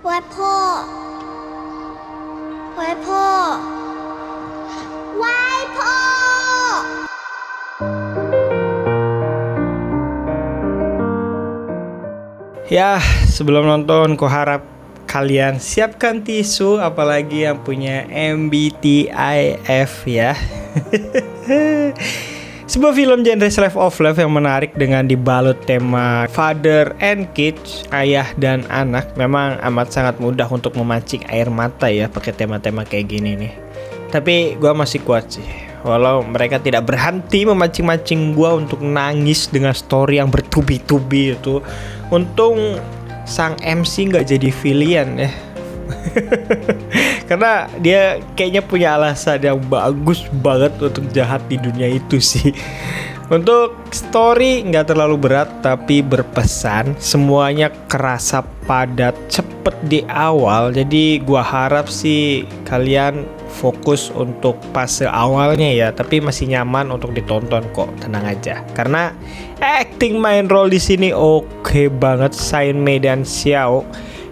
ไหว้พ่อไหว้พ่อไหว้พ่อ Ya, sebelum nonton, kuharap kalian siapkan tisu, apalagi yang punya MBTIF ya. Sebuah film genre slice of life yang menarik dengan dibalut tema father and kids, ayah dan anak. Memang amat sangat mudah untuk memancing air mata ya pakai tema-tema kayak gini nih. Tapi gue masih kuat sih, walau mereka tidak berhenti memancing-mancing gue untuk nangis dengan story yang bertubi-tubi itu. Untung sang MC nggak jadi villain ya. Karena dia kayaknya punya alasan yang bagus banget untuk jahat di dunia itu sih. Untuk story nggak terlalu berat tapi berpesan. Semuanya kerasa padat, cepet di awal. Jadi gua harap sih kalian fokus untuk fase awalnya ya, tapi masih nyaman untuk ditonton kok, tenang aja. Karena acting main role di sini oke banget. Sain Mei dan Xiao,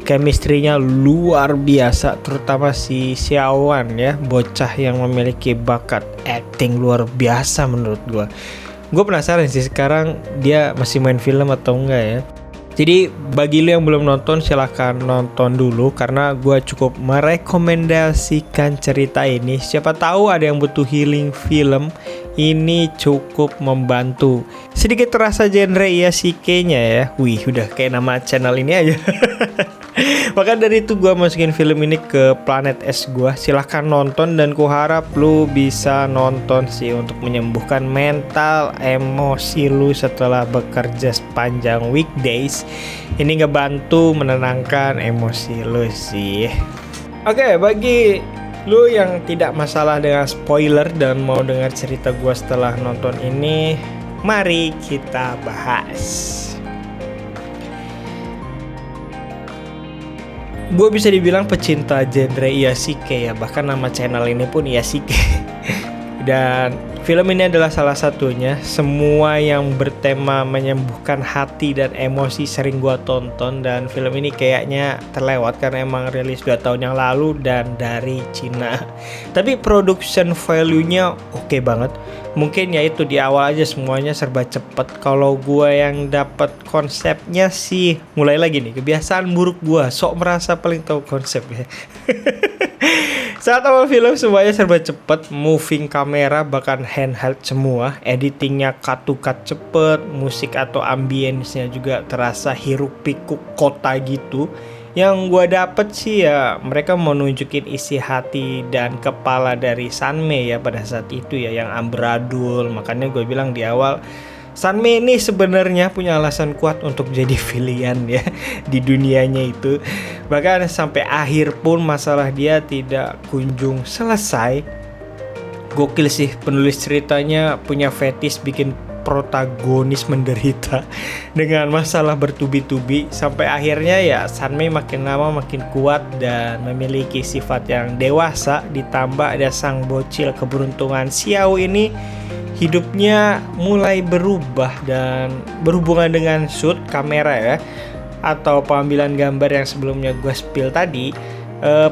chemistry-nya luar biasa, terutama si Xiaowan ya, bocah yang memiliki bakat acting luar biasa menurut gua. Gue penasaran sih sekarang dia masih main film atau enggak ya. Jadi bagi lu yang belum nonton silahkan nonton dulu, karena gue cukup merekomendasikan cerita ini. Siapa tahu ada yang butuh healing film, ini cukup membantu. Sedikit terasa genre Isekai-nya ya. Wih, udah kayak nama channel ini aja. Maka dari itu gue masukin film ini ke planet es gue. Silahkan nonton dan kuharap lu bisa nonton sih untuk menyembuhkan mental emosi lu setelah bekerja sepanjang weekdays. Ini ngebantu menenangkan emosi lu sih. Oke, bagi lu yang tidak masalah dengan spoiler dan mau dengar cerita gue setelah nonton ini, mari kita bahas. Gue bisa dibilang pecinta genre Isekai ya, bahkan nama channel ini pun Isekai. Dan film ini adalah salah satunya. Semua yang bertema menyembuhkan hati dan emosi sering gue tonton, dan film ini kayaknya terlewat karena emang rilis 2 tahun yang lalu dan dari Cina. Tapi production value-nya oke banget. Mungkin ya itu di awal aja semuanya serba cepet. Kalau gue yang dapat konsepnya sih, mulai lagi nih kebiasaan buruk gue, sok merasa paling tahu konsep ya. Saat awal film semuanya serba cepet, moving kamera bahkan handheld semua, editingnya cut to cut cepet, musik atau ambience-nya juga terasa hiruk pikuk kota gitu. Yang gue dapet sih ya, mereka mau nunjukin isi hati dan kepala dari Sanmei ya pada saat itu ya, yang amburadul. Makanya gue bilang di awal, Sanmei ini sebenarnya punya alasan kuat untuk jadi villain ya di dunianya itu. Bahkan sampai akhir pun masalah dia tidak kunjung selesai. Gokil sih, penulis ceritanya punya fetish bikin protagonis menderita dengan masalah bertubi-tubi, sampai akhirnya ya Sanmei makin lama makin kuat dan memiliki sifat yang dewasa. Ditambah ada sang bocil keberuntungan Xiao ini, hidupnya mulai berubah dan berhubungan dengan shoot kamera ya, atau pengambilan gambar yang sebelumnya gue spill tadi.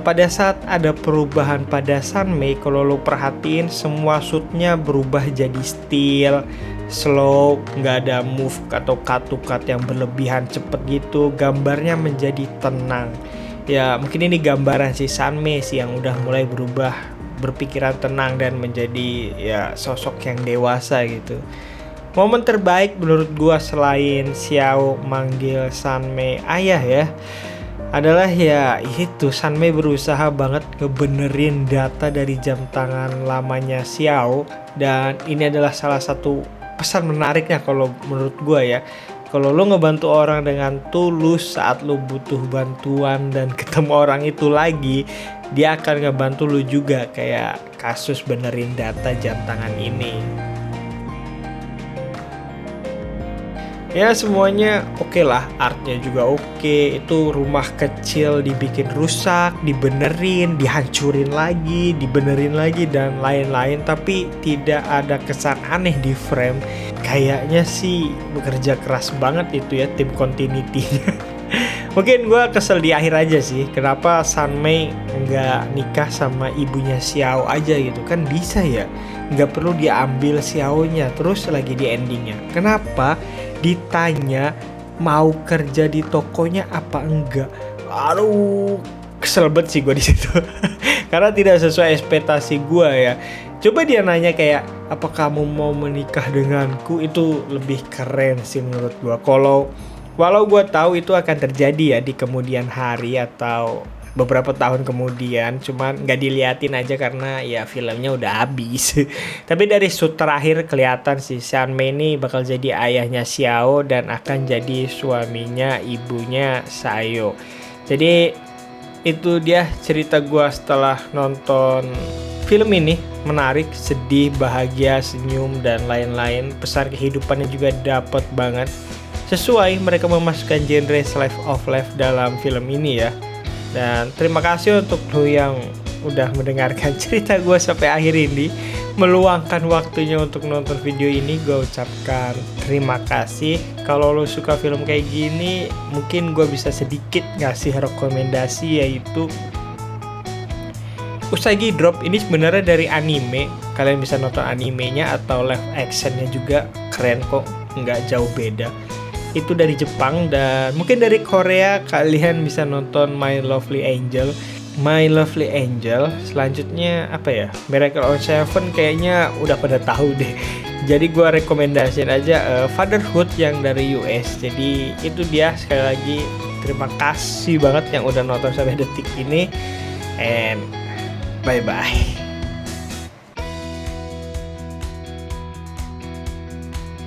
Pada saat ada perubahan pada Sanmei, kalau lo perhatiin semua shootnya berubah jadi still, slow, nggak ada move atau cut to cut yang berlebihan cepet gitu. Gambarnya menjadi tenang. Ya mungkin ini gambaran si Sanmei sih yang udah mulai berubah, berpikiran tenang dan menjadi ya sosok yang dewasa gitu. Momen terbaik menurut gua selain Xiao manggil Sanmei ayah ya, adalah ya itu Sanmei berusaha banget ngebenerin data dari jam tangan lamanya Xiao. Dan ini adalah salah satu pesan menariknya kalau menurut gua ya. Kalau lo ngebantu orang dengan tulus saat lo butuh bantuan dan ketemu orang itu lagi, dia akan ngebantu lo juga, kayak kasus benerin data jam tangan ini. Ya semuanya oke lah, artnya juga oke. Itu rumah kecil dibikin rusak, dibenerin, dihancurin lagi, dibenerin lagi dan lain-lain, tapi tidak ada kesan aneh di frame. Kayaknya sih bekerja keras banget itu ya tim continuity-nya. Mungkin gue kesel di akhir aja sih, kenapa Sunmei nggak nikah sama ibunya Xiao aja gitu, kan bisa ya, nggak perlu diambil Xiaonya terus lagi di endingnya. Kenapa ditanya mau kerja di tokonya apa enggak? Aduh, kesel banget sih gue di situ. Karena tidak sesuai ekspektasi gue ya. Coba dia nanya kayak, apa kamu mau menikah denganku, itu lebih keren sih menurut gue. Walau gue tahu itu akan terjadi ya di kemudian hari atau beberapa tahun kemudian, cuman nggak diliatin aja karena ya filmnya udah habis. Tapi dari shoot terakhir kelihatan sih Sunmei ini bakal jadi ayahnya Xiao dan akan jadi suaminya ibunya Sayo. Jadi itu dia cerita gue setelah nonton film ini. Menarik, sedih, bahagia, senyum, dan lain-lain. Pesan kehidupannya juga dapet banget. Sesuai mereka memasukkan genre slice of life dalam film ini ya. Dan terima kasih untuk lo yang udah mendengarkan cerita gue sampai akhir ini, meluangkan waktunya untuk nonton video ini. Gue ucapkan terima kasih. Kalau lo suka film kayak gini, mungkin gue bisa sedikit ngasih rekomendasi, yaitu Usagi Drop. Ini sebenarnya dari anime, kalian bisa nonton animenya atau live actionnya juga keren kok, nggak jauh beda. Itu dari Jepang. Dan mungkin dari Korea kalian bisa nonton My Lovely Angel. Selanjutnya apa ya, Miracle on Seven, kayaknya udah pada tahu deh. Jadi gue rekomendasiin aja Fatherhood yang dari US. Jadi itu dia, sekali lagi terima kasih banget yang udah nonton sampai detik ini, and bye bye.